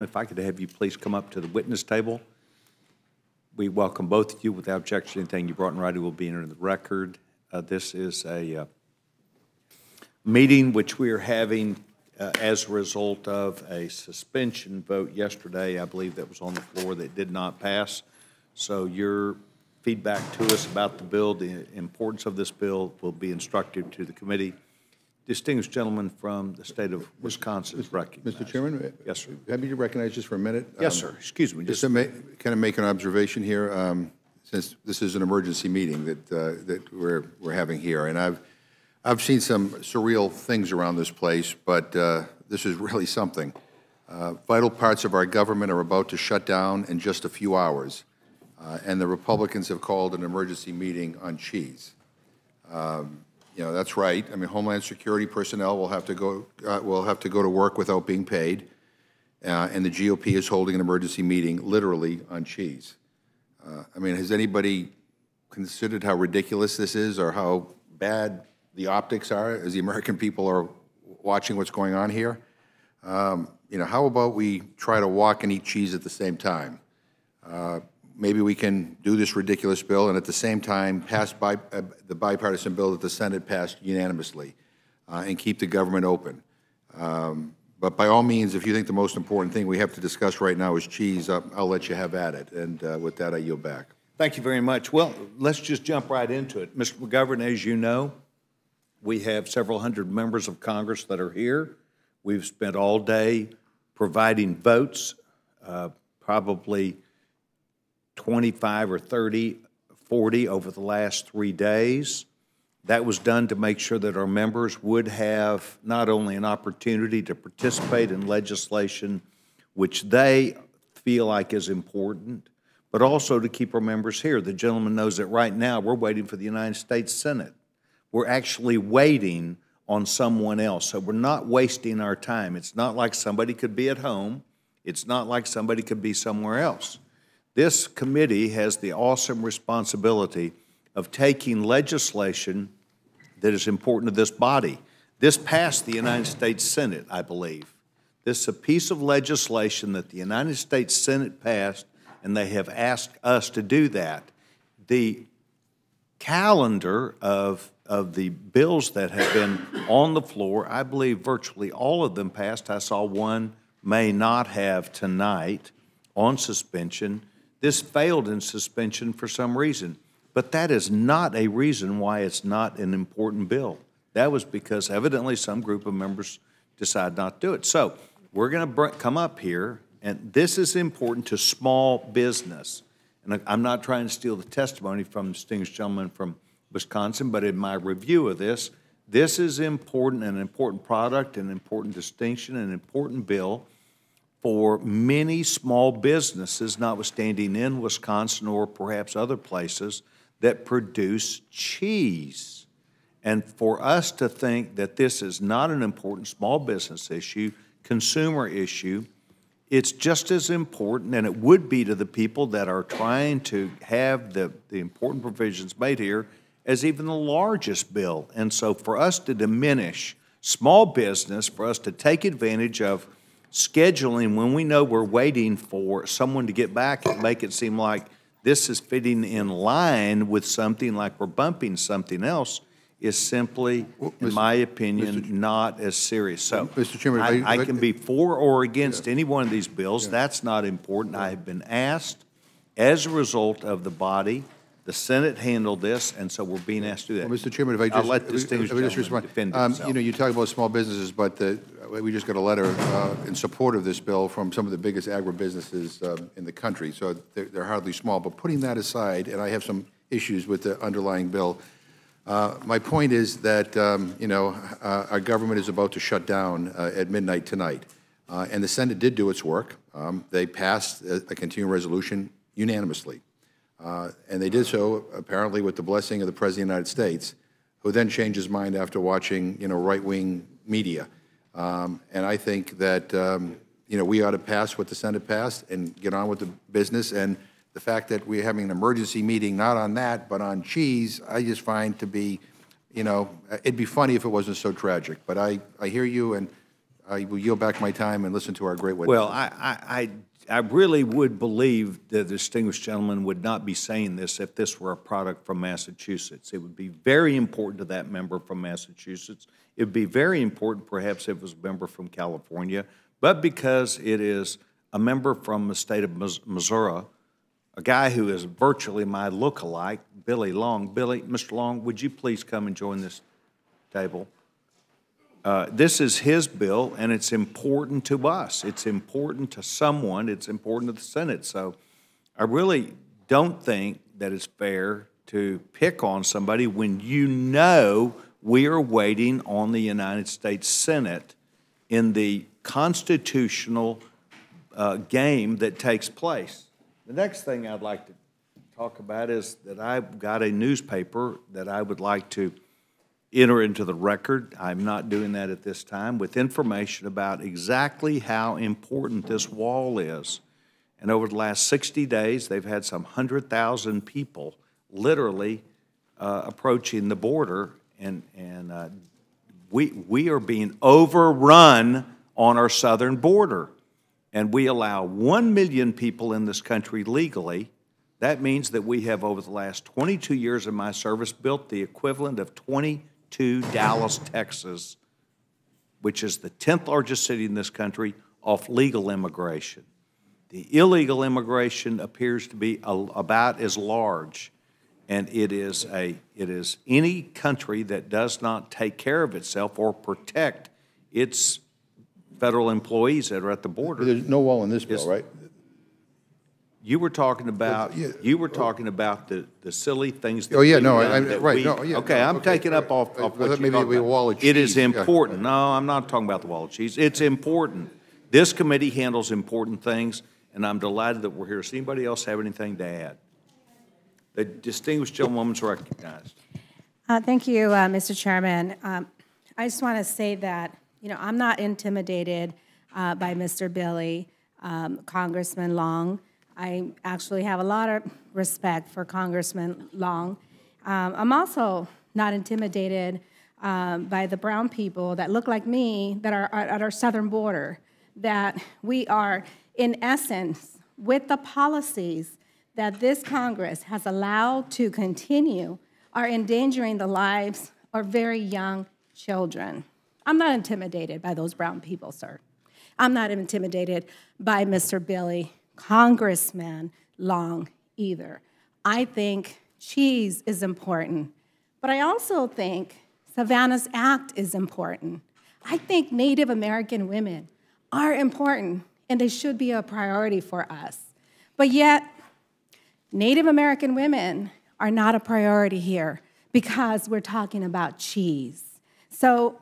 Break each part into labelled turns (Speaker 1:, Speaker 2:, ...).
Speaker 1: If I could have you please come up to the witness table. We welcome both of you. Without objection, anything you brought in writing will be entered in the record. This is a meeting which we are having as a result of a suspension vote yesterday, I believe, that was on the floor that did not pass. So your feedback to us about the bill, the importance of this bill, will be instructive to the committee. Distinguished gentleman from the state of Wisconsin is recognized.
Speaker 2: Mr. Chairman?
Speaker 1: Yes, sir.
Speaker 2: Happy to recognize just for a minute.
Speaker 1: Yes, sir. Excuse me.
Speaker 2: Just to kind of make an observation here, since this is an emergency meeting that we're having here, and I've seen some surreal things around this place, but this is really something. Vital parts of our government are about to shut down in just a few hours, and the Republicans have called an emergency meeting on cheese. You know, that's right. I mean, Homeland Security personnel will have to go to work without being paid, and the GOP is holding an emergency meeting literally on cheese. I mean, has anybody considered how ridiculous this is, or how bad the optics are as the American people are watching what's going on here? You know, how about we try to walk and eat cheese at the same time? Maybe we can do this ridiculous bill and at the same time pass the bipartisan bill that the Senate passed unanimously and keep the government open. But by all means, if you think the most important thing we have to discuss right now is cheese, I'll let you have at it. And with that, I yield back.
Speaker 1: Thank you very much. Well, let's just jump right into it. Mr. McGovern, as you know, we have several hundred members of Congress that are here. We've spent all day providing votes, probably 25 or 30, 40 over the last 3 days. That was done to make sure that our members would have not only an opportunity to participate in legislation which they feel like is important, but also to keep our members here. The gentleman knows that right now we're waiting for the United States Senate. We're actually waiting on someone else, so we're not wasting our time. It's not like somebody could be at home. It's not like somebody could be somewhere else. This committee has the awesome responsibility of taking legislation that is important to this body. This passed the United States Senate, I believe. This is a piece of legislation that the United States Senate passed, and they have asked us to do that. The calendar of the bills that have been on the floor, I believe virtually all of them passed. I saw one may not have tonight on suspension. This failed in suspension for some reason, but that is not a reason why it's not an important bill. That was because evidently some group of members decided not to do it. So we're going to come up here, and this is important to small business. And I'm not trying to steal the testimony from the distinguished gentleman from Wisconsin, but in my review of this, this is important, an important product, an important distinction, an important bill for many small businesses, notwithstanding in Wisconsin or perhaps other places, that produce cheese. And for us to think that this is not an important small business issue, consumer issue, it's just as important, and it would be to the people that are trying to have the important provisions made here, as even the largest bill. And so for us to diminish small business, for us to take advantage of scheduling when we know we're waiting for someone to get back and make it seem like this is fitting in line with something like we're bumping something else is simply, in my opinion, not as serious. So,
Speaker 2: Mr. Chairman,
Speaker 1: I can be for or against any one of these bills. That's not important. I have been asked as a result of the body. The Senate handled this, and so we're being asked to do that.
Speaker 2: Well, Mr. Chairman, if I just,
Speaker 1: I'll let the distinguished gentleman defend himself.
Speaker 2: You know, you talk about small businesses, but we just got a letter in support of this bill from some of the biggest agribusinesses in the country, so they're hardly small. But putting that aside, and I have some issues with the underlying bill, my point is that, you know, our government is about to shut down at midnight tonight, and the Senate did do its work. They passed a continuing resolution unanimously. And they did so apparently with the blessing of the President of the United States, who then changed his mind after watching, you know, right-wing media. And I think that, you know, we ought to pass what the Senate passed and get on with the business. And the fact that we're having an emergency meeting, not on that, but on cheese, I just find to be, you know, it'd be funny if it wasn't so tragic. But I hear you, and I will yield back my time and listen to our great witnesses.
Speaker 1: Well, I really would believe the distinguished gentleman would not be saying this if this were a product from Massachusetts. It would be very important to that member from Massachusetts. It would be very important perhaps if it was a member from California, but because it is a member from the state of Missouri, a guy who is virtually my look-alike, Billy Long. Billy, Mr. Long, would you please come and join this table? This is his bill, and it's important to us. It's important to someone. It's important to the Senate. So I really don't think that it's fair to pick on somebody when you know we are waiting on the United States Senate in the constitutional game that takes place. The next thing I'd like to talk about is that I've got a newspaper that I would like to enter into the record. I'm not doing that at this time, with information about exactly how important this wall is. And over the last 60 days, they've had some 100,000 people literally approaching the border, and we are being overrun on our southern border. And we allow 1 million people in this country legally. That means that we have, over the last 22 years of my service, built the equivalent of 22 Dallas, Texas, which is the 10th largest city in this country, off legal immigration. The illegal immigration appears to be about as large, and it is any country that does not take care of itself or protect its federal employees that are at the border.
Speaker 2: There's no wall in this bill, right?
Speaker 1: You were talking about the silly things. That
Speaker 2: right.
Speaker 1: Okay, I'm taking up off what you're talking about.
Speaker 2: A wall of cheese.
Speaker 1: It is important. No, I'm not talking about the wall of cheese. It's important. This committee handles important things, and I'm delighted that we're here. Does anybody else have anything to add? The distinguished gentlewoman's recognized.
Speaker 3: Thank you, Mr. Chairman. I just want to say that, I'm not intimidated by Mr. Billy, Congressman Long. I actually have a lot of respect for Congressman Long. I'm also not intimidated by the brown people that look like me that are at our southern border, that we are, in essence, with the policies that this Congress has allowed to continue, are endangering the lives of very young children. I'm not intimidated by those brown people, sir. I'm not intimidated by Mr. Billy, Congressman Long, either. I think cheese is important, but I also think Savannah's Act is important. I think Native American women are important, and they should be a priority for us. But yet, Native American women are not a priority here because we're talking about cheese. So,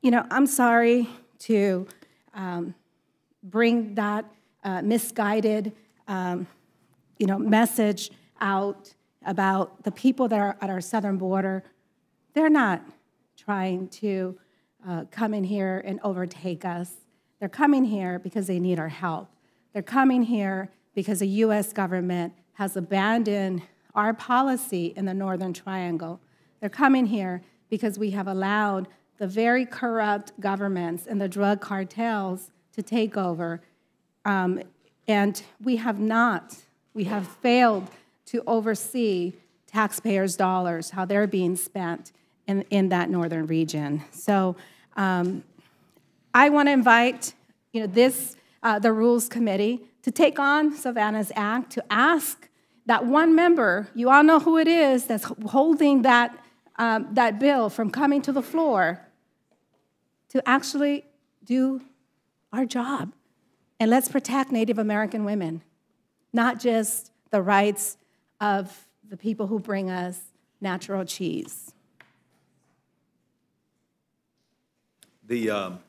Speaker 3: I'm sorry to bring that misguided, message out about the people that are at our southern border. They're not trying to come in here and overtake us. They're coming here because they need our help. They're coming here because the U.S. government has abandoned our policy in the Northern Triangle. They're coming here because we have allowed the very corrupt governments and the drug cartels to take over. And we have failed to oversee taxpayers' dollars, how they're being spent in that northern region. So I want to invite the Rules Committee to take on Savannah's Act, to ask that one member, you all know who it is, that's holding that bill from coming to the floor, to actually do our job. And let's protect Native American women, not just the rights of the people who bring us natural cheese.
Speaker 1: The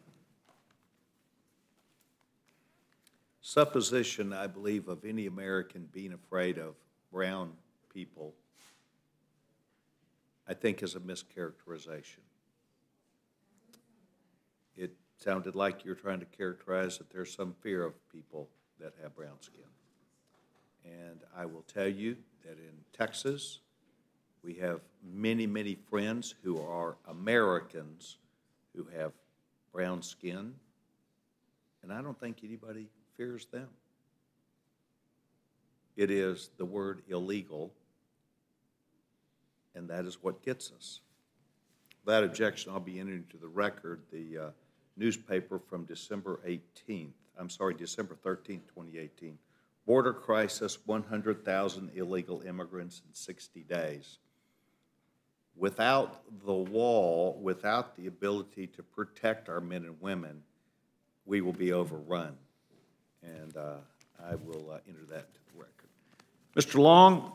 Speaker 1: supposition, I believe, of any American being afraid of brown people, I think, is a mischaracterization. It sounded like you're trying to characterize that there's some fear of people that have brown skin. And I will tell you that in Texas, we have many, many friends who are Americans who have brown skin, and I don't think anybody fears them. It is the word illegal, and that is what gets us. Without objection, I'll be entering into the record the newspaper from December 13th, 2018. Border crisis, 100,000 illegal immigrants in 60 days. Without the wall, without the ability to protect our men and women, we will be overrun. And I will enter that into the record. Mr. Long,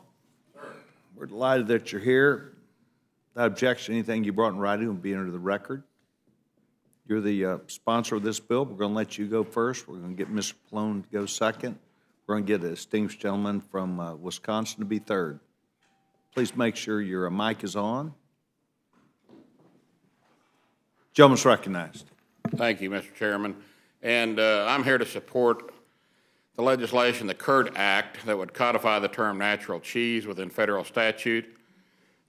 Speaker 1: we're delighted that you're here. Without objection, anything you brought in writing will be entered into the record. You're the sponsor of this bill. We're going to let you go first. We're going to get Mr. Pallone to go second. We're going to get a distinguished gentleman from Wisconsin to be third. Please make sure your mic is on. Gentleman's recognized.
Speaker 4: Thank you, Mr. Chairman. And I'm here to support the legislation, the CURD Act, that would codify the term natural cheese within federal statute.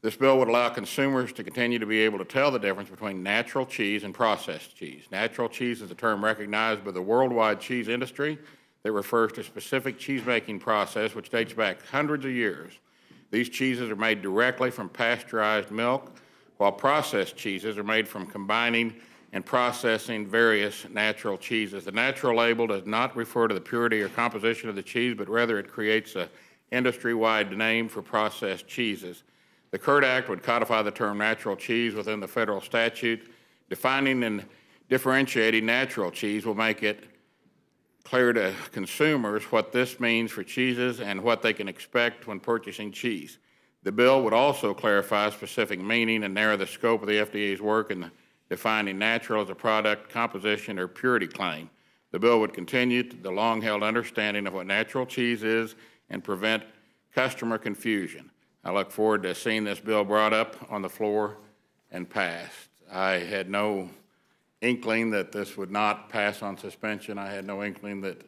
Speaker 4: This bill would allow consumers to continue to be able to tell the difference between natural cheese and processed cheese. Natural cheese is a term recognized by the worldwide cheese industry that refers to a specific cheese-making process which dates back hundreds of years. These cheeses are made directly from pasteurized milk, while processed cheeses are made from combining and processing various natural cheeses. The natural label does not refer to the purity or composition of the cheese, but rather it creates an industry-wide name for processed cheeses. The CURD Act would codify the term natural cheese within the federal statute. Defining and differentiating natural cheese will make it clear to consumers what this means for cheeses and what they can expect when purchasing cheese. The bill would also clarify specific meaning and narrow the scope of the FDA's work in defining natural as a product, composition, or purity claim. The bill would continue the long-held understanding of what natural cheese is and prevent customer confusion. I look forward to seeing this bill brought up on the floor and passed. I had no inkling that this would not pass on suspension. I had no inkling that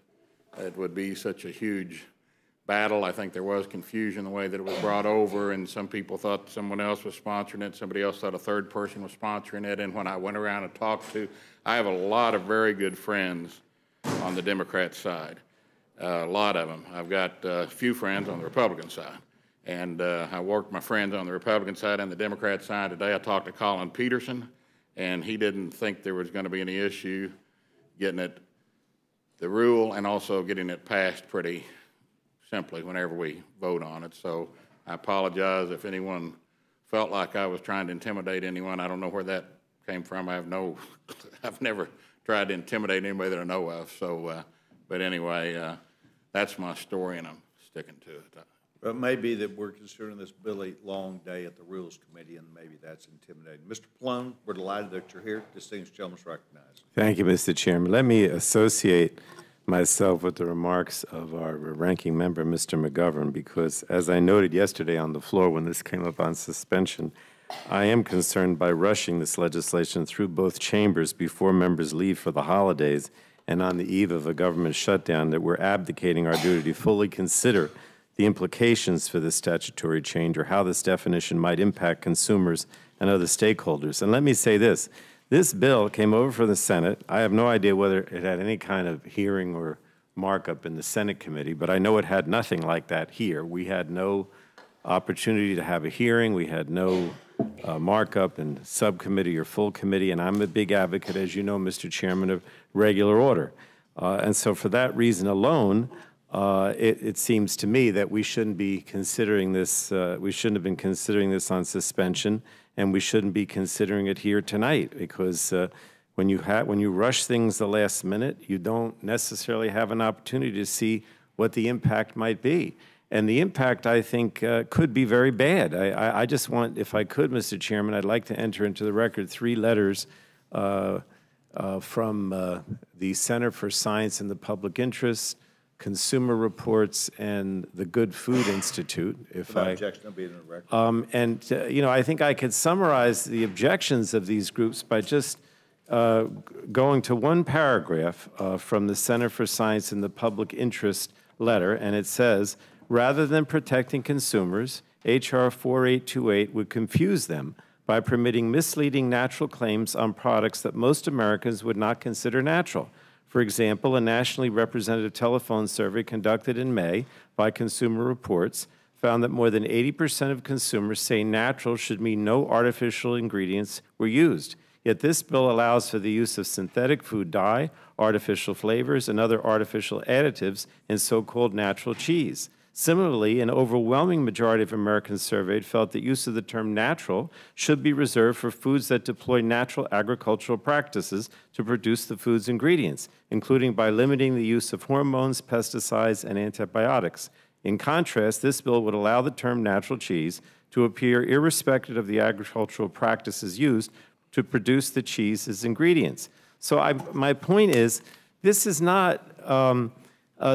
Speaker 4: it would be such a huge battle. I think there was confusion the way that it was brought over, and some people thought someone else was sponsoring it. Somebody else thought a third person was sponsoring it. And when I went around and talked to, I have a lot of very good friends on the Democrat side, a lot of them. I've got a few friends on the Republican side. And I worked my friends on the Republican side and the Democrat side. Today I talked to Colin Peterson, and he didn't think there was going to be any issue getting it, the rule, and also getting it passed pretty simply whenever we vote on it. So I apologize if anyone felt like I was trying to intimidate anyone. I don't know where that came from. I've never tried to intimidate anybody that I know of. So, but anyway, that's my story, and I'm sticking to it.
Speaker 1: But it may be that we're considering this Billy long day at the Rules Committee, and maybe that's intimidating. Mr. Pallone, we're delighted that you're here. Distinguished gentleman is recognized.
Speaker 5: Thank you, Mr. Chairman. Let me associate myself with the remarks of our ranking member, Mr. McGovern, because as I noted yesterday on the floor when this came up on suspension, I am concerned by rushing this legislation through both chambers before members leave for the holidays and on the eve of a government shutdown, that we're abdicating our duty to fully consider the implications for this statutory change or how this definition might impact consumers and other stakeholders. And let me say this. This bill came over from the Senate. I have no idea whether it had any kind of hearing or markup in the Senate committee, but I know it had nothing like that here. We had no opportunity to have a hearing. We had no markup in subcommittee or full committee, and I'm a big advocate, as you know, Mr. Chairman, of regular order. And so for that reason alone, it seems to me that we shouldn't be considering this, we shouldn't have been considering this on suspension, and we shouldn't be considering it here tonight, because when you rush things the last minute, you don't necessarily have an opportunity to see what the impact might be. And the impact, I think, could be very bad. I just want, if I could, Mr. Chairman, I'd like to enter into the record 3 letters from the Center for Science and the Public Interest, Consumer Reports, and the Good Food Institute.
Speaker 1: Without objection, it'll be in the record.
Speaker 5: You know, I think I could summarize the objections of these groups by just going to one paragraph from the Center for Science and the Public Interest letter, and it says, rather than protecting consumers, H.R. 4828 would confuse them by permitting misleading natural claims on products that most Americans would not consider natural. For example, a nationally representative telephone survey conducted in May by Consumer Reports found that more than 80% of consumers say natural should mean no artificial ingredients were used. Yet this bill allows for the use of synthetic food dye, artificial flavors, and other artificial additives in so-called natural cheese. Similarly, an overwhelming majority of Americans surveyed felt that use of the term natural should be reserved for foods that deploy natural agricultural practices to produce the food's ingredients, including by limiting the use of hormones, pesticides, and antibiotics. In contrast, this bill would allow the term natural cheese to appear irrespective of the agricultural practices used to produce the cheese's ingredients. So my point is, this is not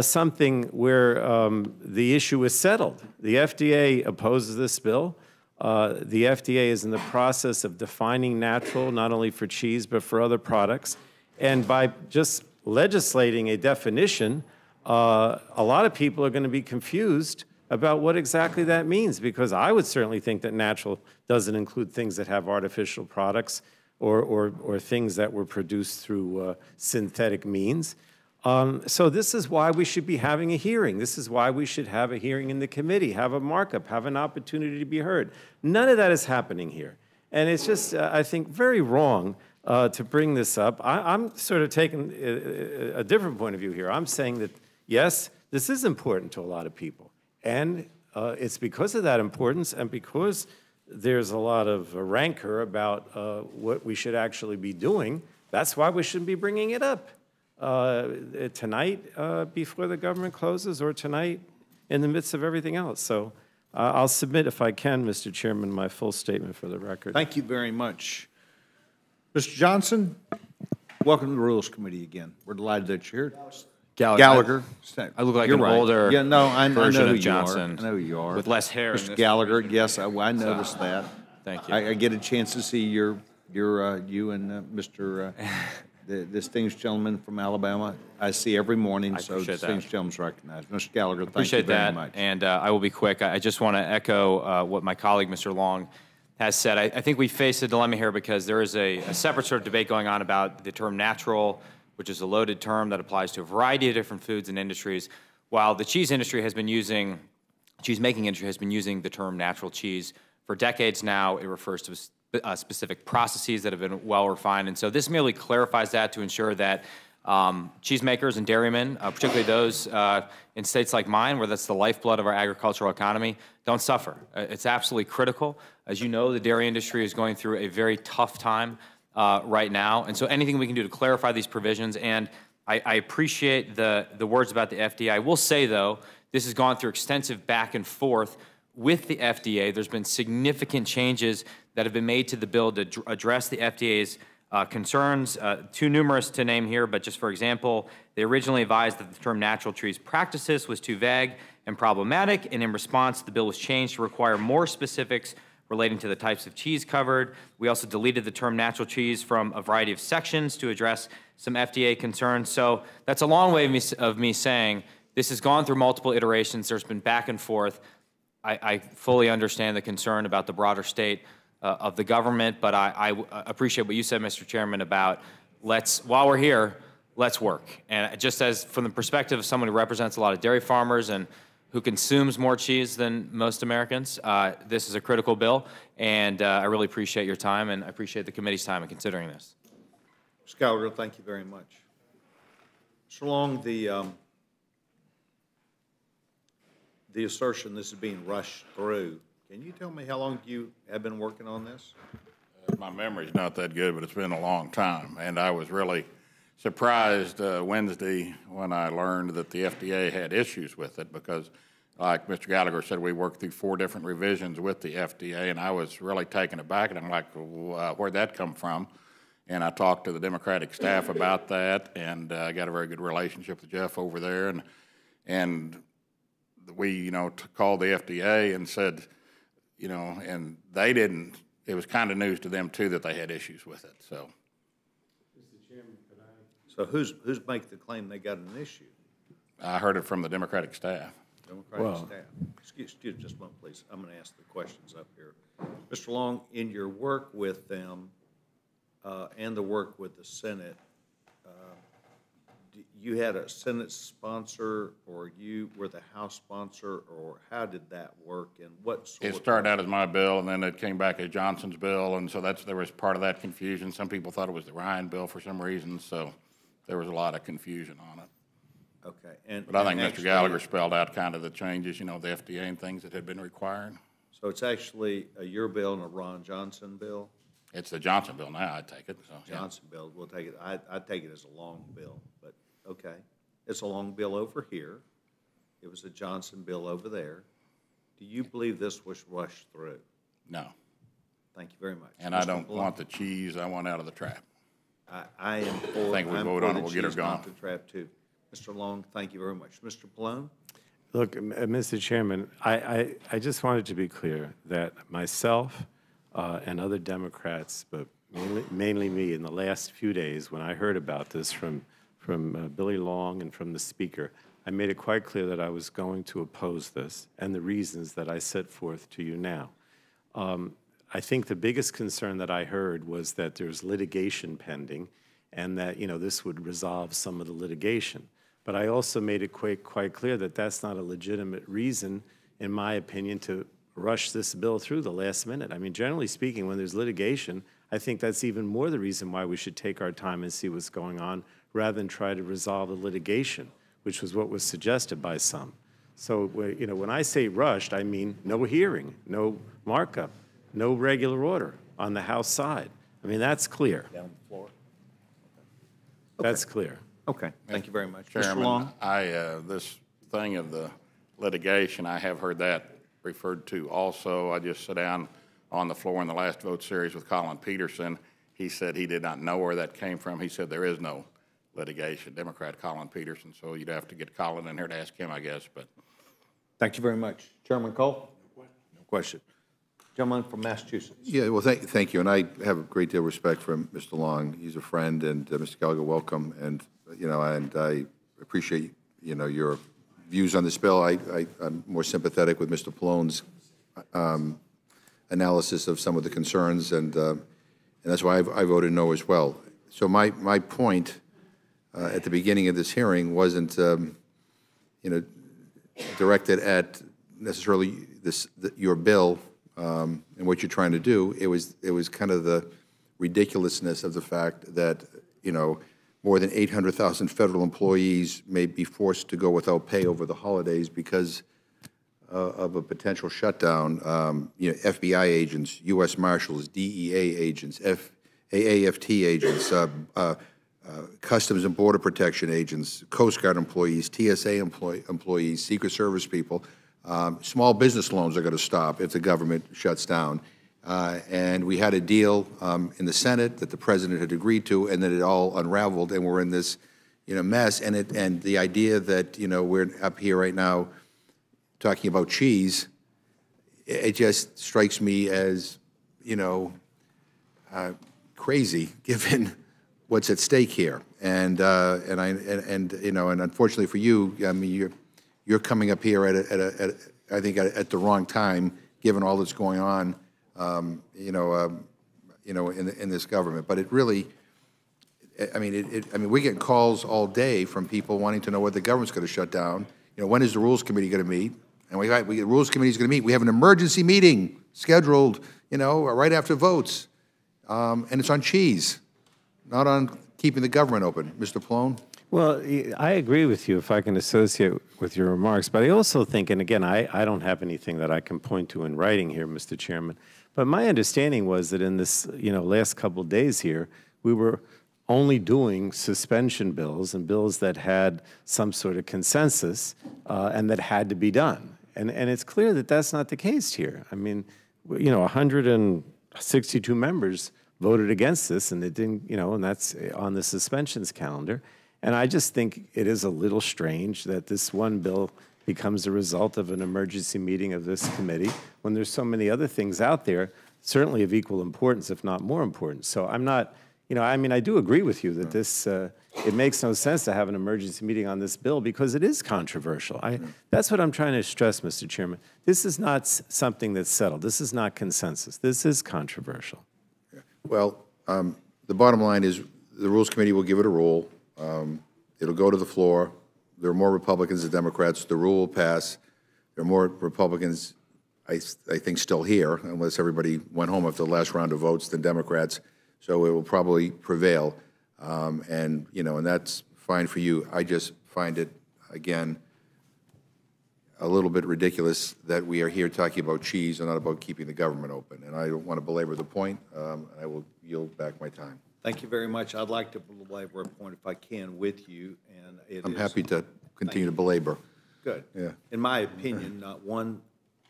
Speaker 5: something where the issue is settled. The FDA opposes this bill. The FDA is in the process of defining natural, not only for cheese, but for other products. And by just legislating a definition, a lot of people are going to be confused about what exactly that means, because I would certainly think that natural doesn't include things that have artificial products or things that were produced through synthetic means. So this is why we should be having a hearing. This is why we should have a hearing in the committee, have a markup, have an opportunity to be heard. None of that is happening here. And it's just, I think, very wrong to bring this up. I'm sort of taking a different point of view here. I'm saying that, yes, this is important to a lot of people. And it's because of that importance and because there's a lot of rancor about what we should actually be doing. That's why we shouldn't be bringing it up tonight before the government closes, or tonight in the midst of everything else. So I'll submit, if I can, Mr. Chairman, my full statement for the record.
Speaker 1: Thank you very much. Mr. Johnson, welcome to the Rules Committee again. We're delighted that you're here. Gallagher.
Speaker 6: I look like
Speaker 1: You're
Speaker 6: an
Speaker 1: right.
Speaker 6: older
Speaker 1: I know
Speaker 6: version
Speaker 1: who
Speaker 6: of Johnson.
Speaker 1: I know who you are.
Speaker 6: with less hair. in
Speaker 1: Mr.
Speaker 6: this
Speaker 1: Gallagher,
Speaker 6: version.
Speaker 1: yes, I noticed that.
Speaker 6: Thank you.
Speaker 1: I get a chance to see you and Mr. The distinguished gentleman from Alabama. I see every morning, so
Speaker 6: appreciate that.
Speaker 1: distinguished gentleman's recognized. Mr. Gallagher, thank you
Speaker 6: Appreciate
Speaker 1: very
Speaker 6: that,
Speaker 1: much.
Speaker 6: and I will be quick. I just want to echo what my colleague, Mr. Long, has said. I think we face a dilemma here because there is a separate sort of debate going on about the term natural, which is a loaded term that applies to a variety of different foods and industries, while the cheese industry has been using, cheese-making industry has been using the term natural cheese for decades now. It refers to specific processes that have been well refined, and so this merely clarifies that to ensure that cheesemakers and dairymen, particularly those in states like mine, where that's the lifeblood of our agricultural economy, don't suffer. It's absolutely critical. As you know, the dairy industry is going through a very tough time right now, and so anything we can do to clarify these provisions, and I appreciate the words about the FDA. I will say, though, this has gone through extensive back and forth with the FDA. There's been significant changes that have been made to the bill to address the FDA's concerns, too numerous to name here, but just for example, they originally advised that the term natural cheese practices was too vague and problematic, and in response, the bill was changed to require more specifics relating to the types of cheese covered. We also deleted the term natural cheese from a variety of sections to address some FDA concerns. So that's a long way of me saying this has gone through multiple iterations. There's been back and forth. I fully understand the concern about the broader state of the government, but I appreciate what you said, Mr. Chairman, about while we're here, let's work. And just as from the perspective of someone who represents a lot of dairy farmers and who consumes more cheese than most Americans, this is a critical bill, and I really appreciate your time, and I appreciate the committee's time in considering this.
Speaker 1: Mr. Gallagher, thank you very much. Mr. Long, the assertion this is being rushed through, can you tell me how long you have been working on this?
Speaker 4: My memory's not that good, but it's been a long time, and I was really surprised Wednesday when I learned that the FDA had issues with it because, like Mr. Gallagher said, we worked through 4 different revisions with the FDA, and I was really taken aback, and I'm like, where'd that come from? And I talked to the Democratic staff about that, and I got a very good relationship with Jeff over there, and we, called the FDA and said, and they didn't, it was kind of news to them, too, that they had issues with it, so.
Speaker 1: Mr. Chairman, could I? So who's making the claim they got an issue?
Speaker 4: I heard it from the Democratic staff.
Speaker 1: Democratic staff. Excuse just a moment, please. I'm going to ask the questions up here. Mr. Long, in your work with them and the work with the Senate, you had a Senate sponsor, or you were the House sponsor, or how did that work, and what sort
Speaker 4: It
Speaker 1: of?
Speaker 4: started out as my bill, and then it came back as Johnson's bill, and so there was part of that confusion. Some people thought it was the Ryan bill for some reason, so there was a lot of confusion on it.
Speaker 1: Okay, and.
Speaker 4: But I think
Speaker 1: and
Speaker 4: Mr.
Speaker 1: actually-
Speaker 4: Gallagher spelled out kind of the changes, you know, the FDA and things that had been required.
Speaker 1: So it's actually your bill and a Ron Johnson bill?
Speaker 4: It's the Johnson bill now, I take it, so. yeah.
Speaker 1: Johnson bill, we'll take it, I take it as a long bill, but, okay. It's a long bill over here. It was a Johnson bill over there. Do you believe this was rushed through?
Speaker 4: No,
Speaker 1: Thank you very much.
Speaker 4: and I
Speaker 1: Mr.
Speaker 4: don't
Speaker 1: Blunt,
Speaker 4: want the cheese, I want out of the trap.
Speaker 1: I am for.
Speaker 4: think we
Speaker 1: I'm
Speaker 4: vote
Speaker 1: for
Speaker 4: on
Speaker 1: the
Speaker 4: it, we'll get her
Speaker 1: cheese, not
Speaker 4: gone.
Speaker 1: the trap, too. Mr. Long, thank you very much. Mr. Pallone?
Speaker 5: Look, Mr. Chairman, I just wanted to be clear that myself and other Democrats, but mainly me, in the last few days, when I heard about this from Billy Long and from the Speaker, I made it quite clear that I was going to oppose this, and the reasons that I set forth to you now. I think the biggest concern that I heard was that there's litigation pending, and that, you know, this would resolve some of the litigation. But I also made it quite clear that that's not a legitimate reason, in my opinion, to rush this bill through the last minute. I mean, generally speaking, when there's litigation, I think that's even more the reason why we should take our time and see what's going on, rather than try to resolve the litigation, which was what was suggested by some. So, you know, when I say rushed, I mean no hearing, no markup, no regular order on the House side. I mean, that's clear.
Speaker 1: Down the floor.
Speaker 5: That's clear.
Speaker 1: Okay, thank you very much. Mr.
Speaker 4: Chairman,
Speaker 1: Long?
Speaker 4: this thing of the litigation, I have heard that referred to also. I just sat down on the floor in the last vote series with Colin Peterson. He said he did not know where that came from. He said there is no litigation, Democrat Colin Peterson, so you'd have to get Colin in here to ask him, I guess, but.
Speaker 1: Thank you very much. Chairman Cole? No question. Gentleman from Massachusetts.
Speaker 2: Yeah, well, thank you, and I have a great deal of respect for Mr. Long. He's a friend, and Mr. Gallagher, welcome, and, you know, and I appreciate, you know, your views on this bill. I'm more sympathetic with Mr. Pallone's analysis of some of the concerns, and that's why I voted no as well. So my point at the beginning of this hearing wasn't, you know, directed at necessarily your bill and what you're trying to do. It was kind of the ridiculousness of the fact that, you know, more than 800,000 federal employees may be forced to go without pay over the holidays because of a potential shutdown. You know, FBI agents, U.S. Marshals, DEA agents, AAFT agents, Customs and Border Protection agents, Coast Guard employees, TSA employees, Secret Service people. Small business loans are going to stop if the government shuts down. And we had a deal in the Senate that the president had agreed to, and then it all unraveled, and we're in this, you know, mess. And the idea that, you know, we're up here right now talking about cheese, it just strikes me as, you know, crazy given what's at stake here. And you know, and unfortunately for you, I mean, you're coming up here I think at the wrong time, given all that's going on, you know, in this government. But it really, I mean, we get calls all day from people wanting to know whether the government's going to shut down. You know, when is the Rules Committee going to meet? And the Rules Committee is going to meet. We have an emergency meeting scheduled, you know, right after votes, and it's on cheese, not on keeping the government open. Mr. Pallone?
Speaker 5: Well, I agree with you if I can associate with your remarks, but I also think, and again, I don't have anything that I can point to in writing here, Mr. Chairman, but my understanding was that in this, you know, last couple of days here, we were only doing suspension bills and bills that had some sort of consensus and that had to be done. And it's clear that that's not the case here. I mean, you know, 162 members voted against this, and it didn't, you know, and that's on the suspensions calendar. And I just think it is a little strange that this one bill becomes the result of an emergency meeting of this committee when there's so many other things out there, certainly of equal importance, if not more important. So I'm not, you know, I mean, I do agree with you that this, it makes no sense to have an emergency meeting on this bill because it is controversial. That's what I'm trying to stress, Mr. Chairman. This is not something that's settled. This is not consensus. This is controversial. Well,
Speaker 2: the bottom line is the Rules Committee will give it a roll. It'll go to the floor. There are more Republicans than Democrats. The rule will pass. There are more Republicans, I think, still here, unless everybody went home after the last round of votes, than Democrats. So it will probably prevail. And, you know, and that's fine for you. I just find it, again, a little bit ridiculous that we are here talking about cheese and not about keeping the government open. And I don't want to belabor the point. I will yield back my time.
Speaker 1: Thank you very much. I'd like to belabor a point if I can with you, and
Speaker 2: I'm happy to continue to belabor.
Speaker 1: Good.
Speaker 2: Yeah.
Speaker 1: In my opinion, not one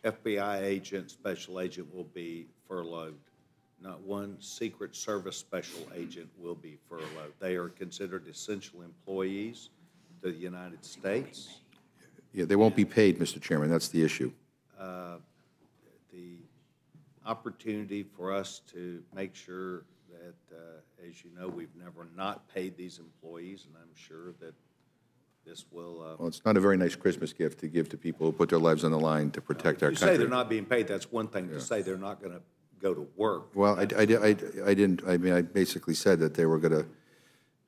Speaker 1: FBI agent, special agent will be furloughed. Not one Secret Service special agent will be furloughed. They are considered essential employees to the United States.
Speaker 2: Yeah, they won't be paid, Mr. Chairman. That's the issue.
Speaker 1: The opportunity for us to make sure that, as you know, we've never not paid these employees, and I'm sure that this will.
Speaker 2: Well, it's not a very nice Christmas gift to give to people who put their lives on the line to protect our
Speaker 1: You
Speaker 2: country.
Speaker 1: say they're not being paid, that's one thing. To say they're not going to go to work.
Speaker 2: Well, I didn't, I mean, I basically said that they were going to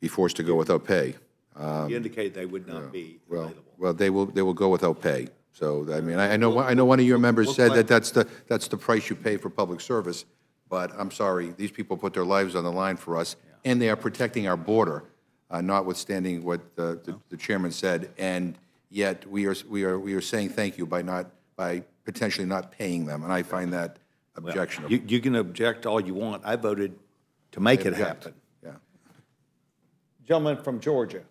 Speaker 2: be forced to go without pay.
Speaker 1: You indicated they would not be available.
Speaker 2: Well, they will go without pay. So, I mean, I know one of your members said that that's the price you pay for public service, but I'm sorry, these people put their lives on the line for us, and they are protecting our border, notwithstanding what the chairman said, and yet we are saying thank you by potentially not paying them, and I find that objectionable.
Speaker 1: You can object all you want. I voted to make it happen.
Speaker 2: Yeah.
Speaker 1: Gentleman from Georgia.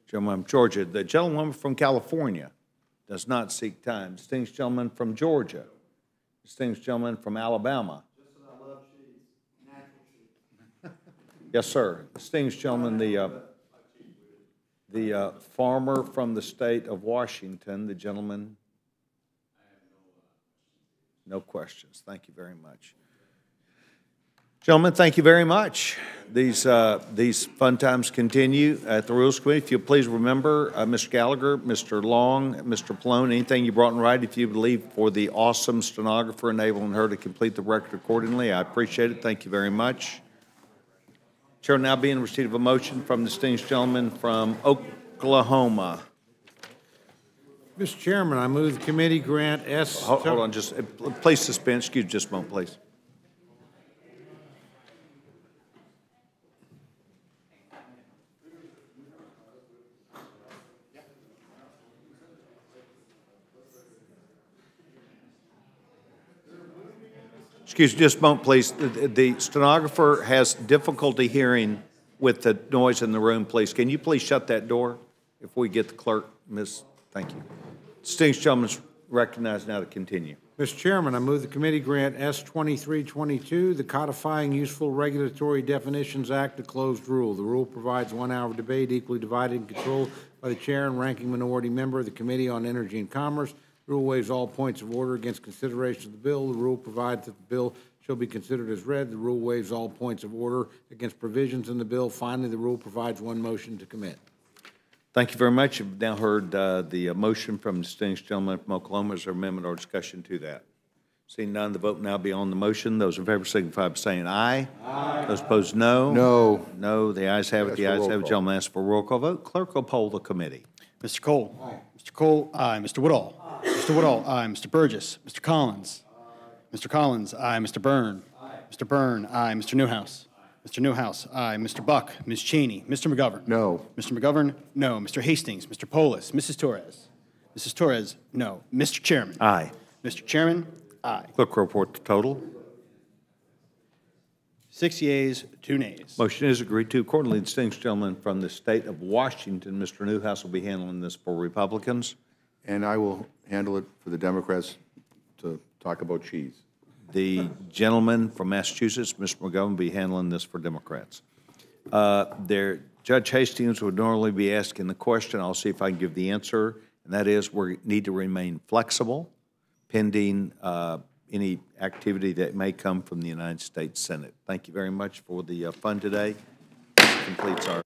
Speaker 1: Gentleman from Georgia. The gentlewoman from California does not seek time. Distinguished gentleman from Georgia. Distinguished gentleman from Alabama. Just that I love cheese, natural cheese. Yes, sir. Distinguished gentleman, the farmer from the state of Washington, the gentleman. No questions. Thank you very much. Gentlemen, thank you very much. These fun times continue at the Rules Committee. If you'll please remember, Mr. Gallagher, Mr. Long, Mr. Pallone, anything you brought in writing, if you would leave for the awesome stenographer, enabling her to complete the record accordingly. I appreciate it. Thank you very much. Chair now be in receipt of a motion from the distinguished gentleman from Oklahoma.
Speaker 7: Mr. Chairman, I move the committee grant S.
Speaker 1: Hold on, just please suspend. Excuse me just a moment, please. Excuse me just a moment, please. The stenographer has difficulty hearing with the noise in the room, please. Can you please shut that door if we get the clerk, Ms. Thank you. Distinguished gentleman is recognized now to continue.
Speaker 7: Mr. Chairman, I move the committee grant S. 2322, the Codifying Useful Regulatory Definitions Act, a closed rule. The rule provides 1 hour of debate equally divided and controlled by the chair and ranking minority member of the Committee on Energy and Commerce. The rule waives all points of order against consideration of the bill. The rule provides that the bill shall be considered as read. The rule waives all points of order against provisions in the bill. Finally, the rule provides one motion to commit.
Speaker 1: Thank you very much. You've now heard the motion from the distinguished gentleman from Oklahoma. Is there amendment or discussion to that? Seeing none, the vote now be on the motion. Those in favor signify by saying aye. Aye. Those opposed, no.
Speaker 2: No.
Speaker 1: No. The ayes have it. The ayes have it. Gentleman asked for a roll call vote. Clerk will poll the committee.
Speaker 8: Mr. Cole. Aye. Mr. Cole, aye. Mr. Woodall. Aye. Mr. Woodall, aye. Mr. Burgess. Mr. Collins. Aye. Mr. Collins, aye. Mr. Byrne. Aye. Mr. Byrne, aye. Mr. Newhouse. Mr. Newhouse, aye. Mr. Buck, Ms. Cheney, Mr. McGovern.
Speaker 2: No.
Speaker 8: Mr. McGovern, no. Mr. Hastings, Mr. Polis, Mrs. Torres. Mrs. Torres, no. Mr. Chairman.
Speaker 1: Aye.
Speaker 8: Mr. Chairman, aye.
Speaker 1: Clerk will report the total.
Speaker 8: 6 yeas, 2 nays.
Speaker 1: Motion is agreed to. Accordingly, the distinguished gentleman from the state of Washington, Mr. Newhouse, will be handling this for Republicans.
Speaker 2: And I will handle it for the Democrats to talk about cheese.
Speaker 1: The gentleman from Massachusetts, Mr. McGovern, will be handling this for Democrats. Judge Hastings would normally be asking the question. I'll see if I can give the answer, and that is we need to remain flexible pending any activity that may come from the United States Senate. Thank you very much for the fun today. This completes our